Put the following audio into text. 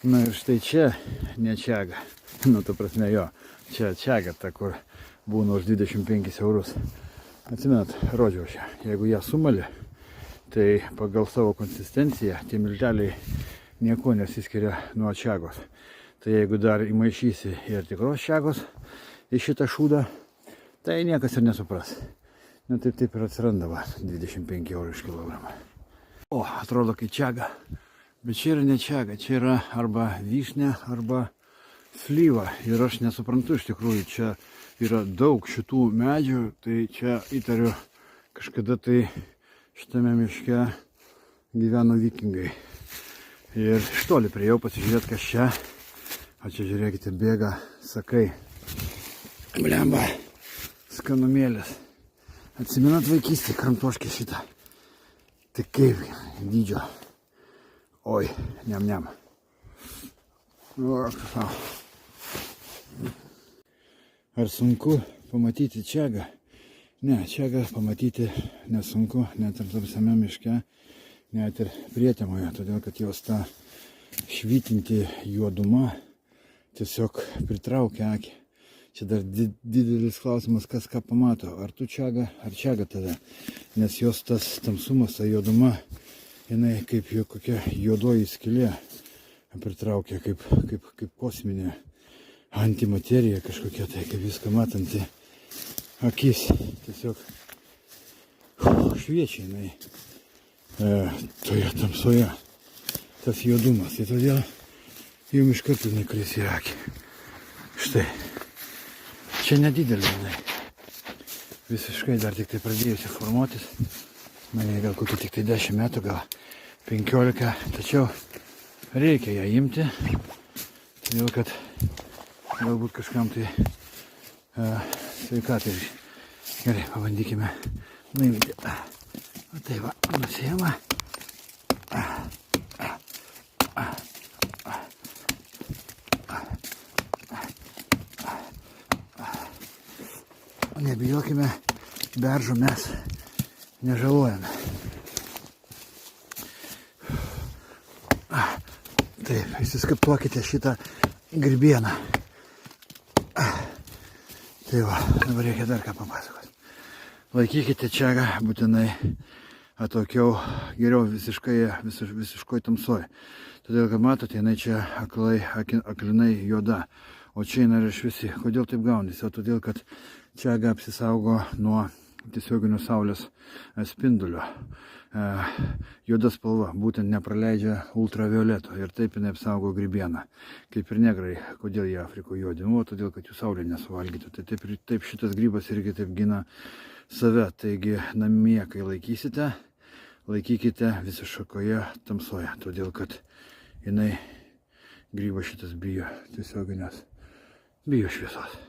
Na ir štai čia ne čiaga. Nu, ta prasme jo. Čia čiaga ta, kur būna už 25 eurus. Atsimenat, rodžiau šią. Jeigu ją sumalė, tai pagal savo konsistenciją tie milteliai nieko nesiskiria nuo čiagos. Tai jeigu dar įmaišysi ir tikros čiagos į šitą šūdą, tai niekas ir nesupras. Na taip ir atsiranda 25 eurų iš kilogramą. O, atrodo kaip čiaga. Bet čia yra ne čiaga, čia yra arba vyšnė, arba slyva. Ir aš nesuprantu iš tikrųjų, čia yra daug šitų medžių, tai čia įtariu kažkada tai šitame miške gyveno vikingai. Ir iš toli priėjau pasižiūrėti, kas čia. O čia žiūrėkite, bėga sakai. Blemba, skanumėlės. Atsimenat vaikystį, kramtoškį šitą. Tai kaip dydžio. Oi, niam. O, ar sunku pamatyti čiagą? Ne, čiagą pamatyti nesunku, net ir tamsiame miške, net ir prietemoje, todėl kad jos ta švytinti juoduma tiesiog pritraukia akį. Čia dar didelis klausimas, kas ką pamato, ar tu čiagą, ar čiagą tada, nes jos tas tamsumas, ta juoduma, jinai kaip kokia juodoji skylė pritraukia, kaip kosminė antimaterija kažkokia, tai kaip viską matanti akis. Tiesiog šviečia jinai toje tamsoje, tas juodumas. Tai todėl jums iš karto jinai kris į akį. Štai. Čia nedidelė jinai. Visiškai dar tik tai pradėjusi formuotis. Man gal kokie tik tai 10 metų, gal 15. Tačiau reikia ją imti. Todėl kad galbūt kažkam tai sveikatai. Gerai, pabandykime nuimti. O tai va, nusėjama. Nebijokime, beržų mes nežalojame. Taip, įsiskaptuokite šitą grybieną. Tai va, dabar reikia dar ką papasakoti. Laikykite čiagą būtinai atokiau, geriau visiškoj tamsoj. Todėl, kad matote, jinai čia aklinai juoda, o čia jinai yra šviesi. Kodėl taip gaunasi? O todėl, kad čiaga apsisaugo nuo tiesioginio saulės spindulio. Juoda spalva būtent nepraleidžia ultravioleto ir taip jinai apsaugo grybieną. Kaip ir negrai, kodėl jie Afrikoje juodi? O todėl, kad jų saulė nesuvalgytų. Tai taip šitas grybas irgi taip gina save. Taigi namie, kai laikysite, laikykite visiškoje tamsoje. Todėl, kad jinai grybas šitas bijo tiesioginės, bijo šviesos.